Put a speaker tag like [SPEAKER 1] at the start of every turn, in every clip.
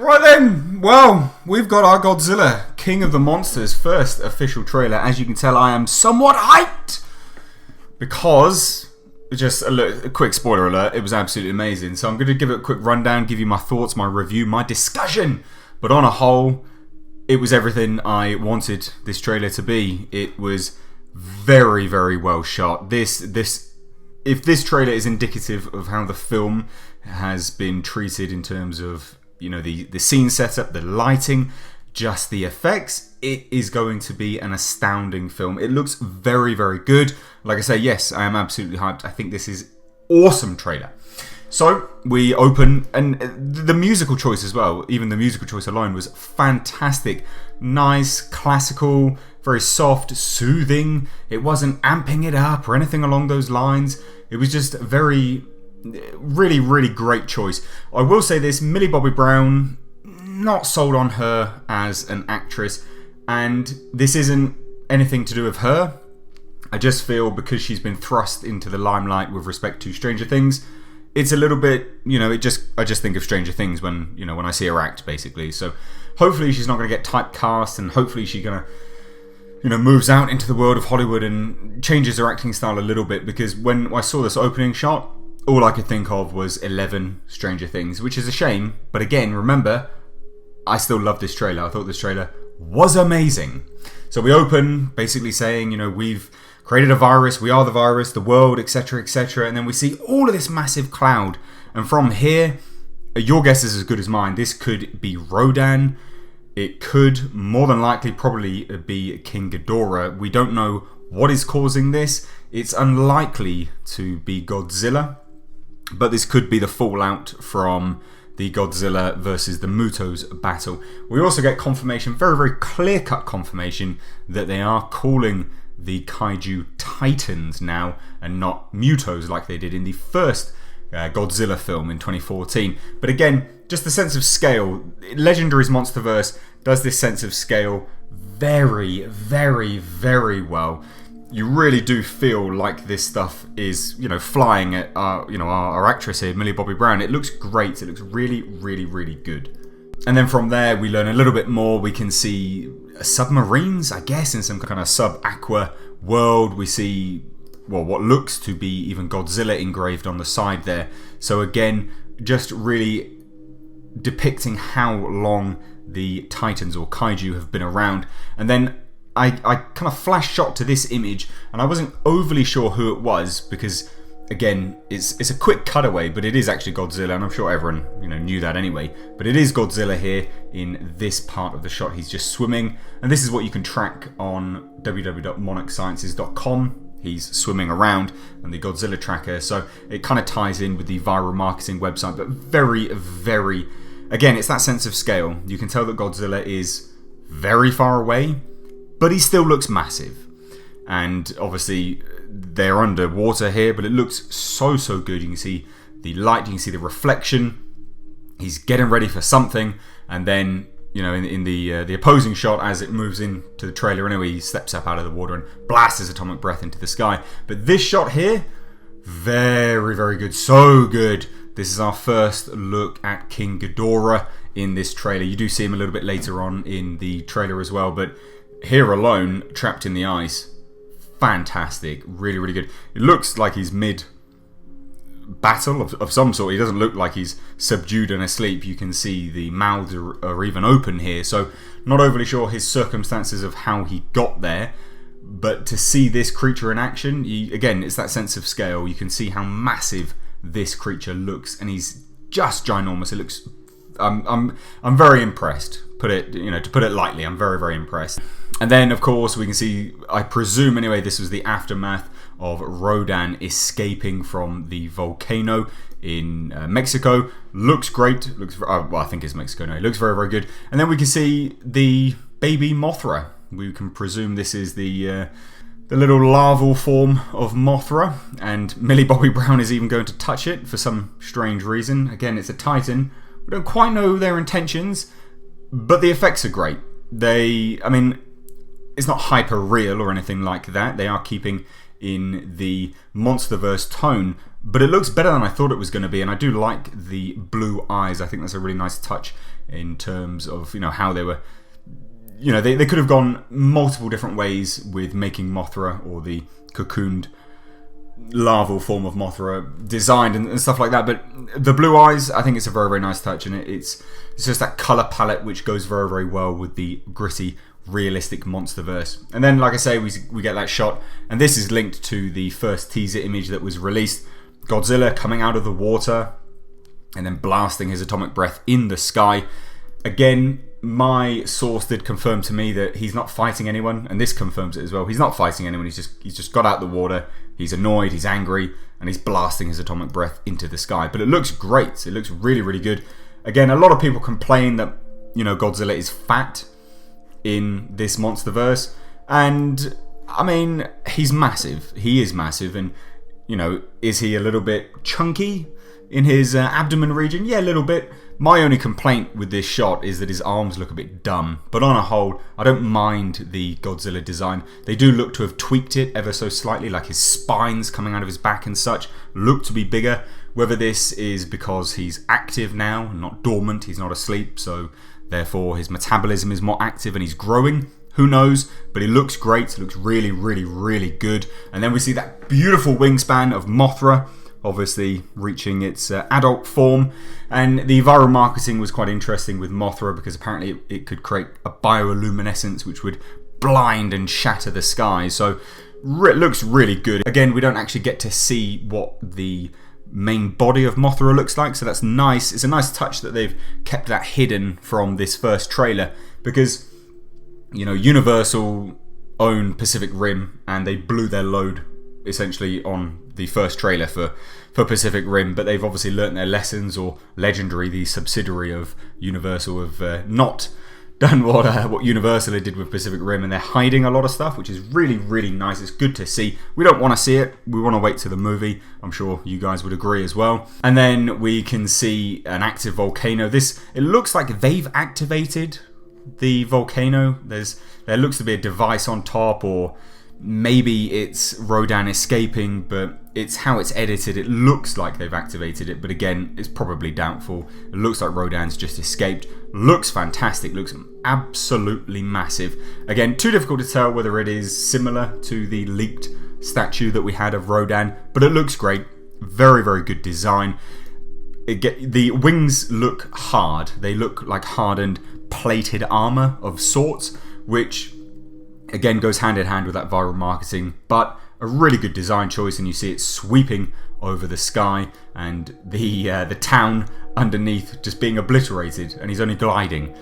[SPEAKER 1] Right then, well, we've got our Godzilla, King of the Monsters, first official trailer. As you can tell, I am somewhat hyped because, just a quick spoiler alert, it was absolutely amazing. So I'm going to give it a quick rundown, give you my thoughts, my review, my discussion. But on a whole, it was everything I wanted this trailer to be. It was very, very well shot. If this trailer is indicative of how the film has been treated in terms of, you know, the scene setup, the lighting, just the effects, it is going to be an astounding film. It looks very, very good. Like I say, yes, I am absolutely hyped. I think this is awesome trailer. So we open, and the musical choice as well, even the musical choice alone was fantastic. Nice, classical, very soft, soothing. It wasn't amping it up or anything along those lines. It was just very, really, really great choice. I will say this, Millie Bobby Brown, not sold on her as an actress, and this isn't anything to do with her. I just feel because she's been thrust into the limelight with respect to Stranger Things, it's a little bit, you know, I just think of Stranger Things when I see her act, basically. So hopefully she's not going to get typecast, and hopefully she's going to, moves out into the world of Hollywood and changes her acting style a little bit, because when I saw this opening shot, all I could think of was 11 Stranger Things, which is a shame. But again, remember, I still love this trailer. I thought this trailer was amazing. So we open basically saying, we've created a virus, we are the virus, the world, etc., etc. And then we see all of this massive cloud. And from here, your guess is as good as mine. This could be Rodan. It could, more than likely, probably be King Ghidorah. We don't know what is causing this. It's unlikely to be Godzilla, but this could be the fallout from the Godzilla versus the Mutos battle. We also get confirmation, very, very clear-cut confirmation, that they are calling the kaiju Titans now and not Mutos like they did in the first Godzilla film in 2014. But again, just the sense of scale. Legendary's Monsterverse does this sense of scale very, very, very well. You really do feel like this stuff is, flying at our actress here, Millie Bobby Brown. It looks great. It looks really, really, really good. And then from there, we learn a little bit more. We can see submarines, I guess, in some kind of sub-aqua world. We see, what looks to be even Godzilla engraved on the side there. So again, just really depicting how long the Titans or kaiju have been around. And then I kind of flash shot to this image, and I wasn't overly sure who it was, because again, it's a quick cutaway, but it is actually Godzilla, and I'm sure everyone knew that anyway. But it is Godzilla here in this part of the shot. He's just swimming, and this is what you can track on www.monarchsciences.com. He's swimming around and the Godzilla tracker, so it kind of ties in with the viral marketing website, but very, very, again, it's that sense of scale. You can tell that Godzilla is very far away, but he still looks massive. And obviously they're underwater here, but it looks so, so good. You can see the light, you can see the reflection. He's getting ready for something, and then in the opposing shot, as it moves into the trailer anyway, he steps up out of the water and blasts his atomic breath into the sky. But this shot here, very, very good. So good. This is our first look at King Ghidorah in this trailer. You do see him a little bit later on in the trailer as well, but here alone, trapped in the ice, fantastic, really, really good. It looks like he's mid-battle of some sort. He doesn't look like he's subdued and asleep. You can see the mouths are even open here, so not overly sure his circumstances of how he got there, but to see this creature in action, again, it's that sense of scale. You can see how massive this creature looks, and he's just ginormous. It looks, I'm very impressed. To put it lightly, I'm very, very impressed. And then, of course, we can see, I presume anyway, this was the aftermath of Rodan escaping from the volcano in Mexico. Looks great. I think it's Mexico now. It looks very, very good. And then we can see the baby Mothra. We can presume this is the little larval form of Mothra. And Millie Bobby Brown is even going to touch it for some strange reason. Again, it's a Titan. We don't quite know their intentions, but the effects are great. It's not hyper real or anything like that. They are keeping in the Monsterverse tone, but it looks better than I thought it was going to be, and I do like the blue eyes. I think that's a really nice touch in terms of, how they were, they could have gone multiple different ways with making Mothra, or the cocooned larval form of Mothra, designed and stuff like that, but the blue eyes, I think it's a very, very nice touch, and it's just that colour palette which goes very, very well with the gritty, realistic monsterverse. And then, like I say, we get that shot, and this is linked to the first teaser image that was released. Godzilla coming out of the water and then blasting his atomic breath in the sky. Again, my source did confirm to me that he's not fighting anyone, and this confirms it as well. He's not fighting anyone. He's just got out the water. He's annoyed. He's angry, and he's blasting his atomic breath into the sky. But it looks great. It looks really, really good. Again, a lot of people complain that Godzilla is fat in this monsterverse, and I mean, he's massive. He is massive, and is he a little bit chunky in his abdomen region? Yeah, a little bit. My only complaint with this shot is that his arms look a bit dumb, but on a whole, I don't mind the Godzilla design. They do look to have tweaked it ever so slightly, like his spines coming out of his back and such look to be bigger. Whether this is because he's active now and not dormant, he's not asleep, so therefore his metabolism is more active and he's growing, who knows? But it looks great. It looks really, really, really good. And then we see that beautiful wingspan of Mothra, obviously reaching its adult form. And the viral marketing was quite interesting with Mothra, because apparently it could create a bioluminescence which would blind and shatter the sky. So it looks really good. Again, we don't actually get to see what the main body of Mothra looks like, so that's nice. It's a nice touch that they've kept that hidden from this first trailer, because Universal own Pacific Rim, and they blew their load essentially on the first trailer for Pacific Rim, but they've obviously learnt their lessons, or Legendary, the subsidiary of Universal, have not done what Universal did with Pacific Rim, and they're hiding a lot of stuff, which is really, really nice. It's good to see. We don't want to see it. We want to wait to the movie. I'm sure you guys would agree as well. And then we can see an active volcano. It looks like they've activated the volcano. There looks to be a device on top, or maybe it's Rodan escaping, but it's how it's edited. It looks like they've activated it, but again, it's probably doubtful. It looks like Rodan's just escaped. Looks fantastic. Looks absolutely massive. Again, too difficult to tell whether it is similar to the leaked statue that we had of Rodan, but it looks great. Very, very good design. The wings look hard. They look like hardened plated armor of sorts, which again goes hand in hand with that viral marketing, but a really good design choice. And you see it sweeping over the sky, and the town underneath just being obliterated, and he's only gliding.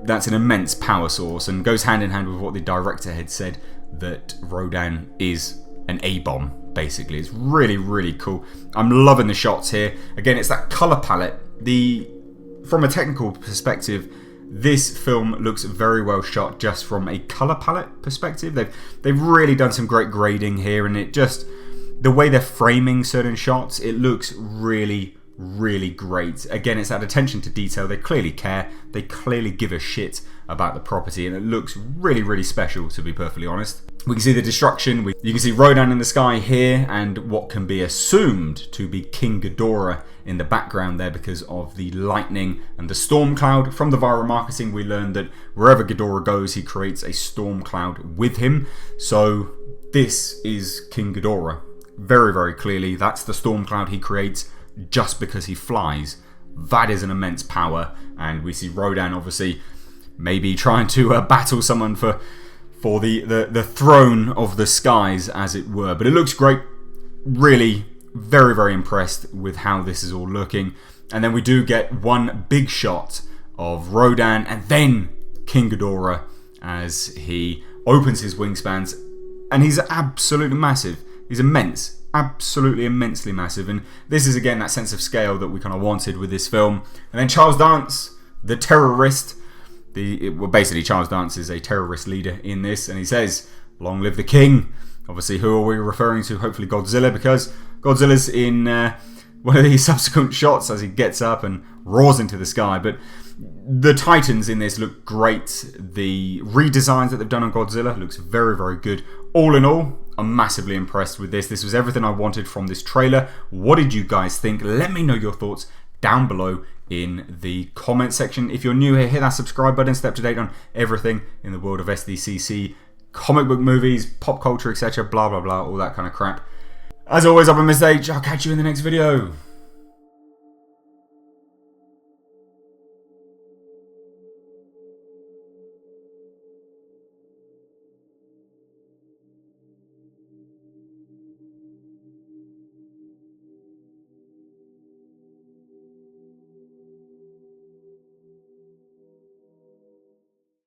[SPEAKER 1] That's an immense power source, and goes hand in hand with what the director had said, that Rodan is an A-bomb, basically. It's really, really cool. I'm loving the shots here. Again, it's that colour palette. From a technical perspective, this film looks very well shot just from a colour palette perspective. They've really done some great grading here, and the way they're framing certain shots, it looks really, really great. Again, it's that attention to detail. They clearly care. They clearly give a shit about the property, and it looks really, really special, to be perfectly honest. We can see the destruction. You can see Rodan in the sky here, and what can be assumed to be King Ghidorah in the background there because of the lightning and the storm cloud. From the viral marketing, we learned that wherever Ghidorah goes, he creates a storm cloud with him. So this is King Ghidorah. Very, very clearly, that's the storm cloud he creates just because he flies. That is an immense power, and we see Rodan obviously maybe trying to battle someone for the throne of the skies, as it were. But it looks great. Really, very, very impressed with how this is all looking. And then we do get one big shot of Rodan and then King Ghidorah as he opens his wingspans, and he's absolutely massive. He's immense. Absolutely immensely massive. And this is again that sense of scale that we kind of wanted with this film. And then Charles Dance, the terrorist. Basically Charles Dance is a terrorist leader in this, and he says, "Long live the king." Obviously, who are we referring to? Hopefully Godzilla, because Godzilla's in one of these subsequent shots as he gets up and roars into the sky. But the Titans in this look great. The redesigns that they've done on Godzilla looks very, very good. All in all, I'm massively impressed with this. This was everything I wanted from this trailer. What did you guys think? Let me know your thoughts down below in the comment section. If you're new here, hit that subscribe button, stay up to date on everything in the world of SDCC, comic book movies, pop culture, etc. Blah, blah, blah, all that kind of crap. As always, I've been Mr. H. I'll catch you in the next video.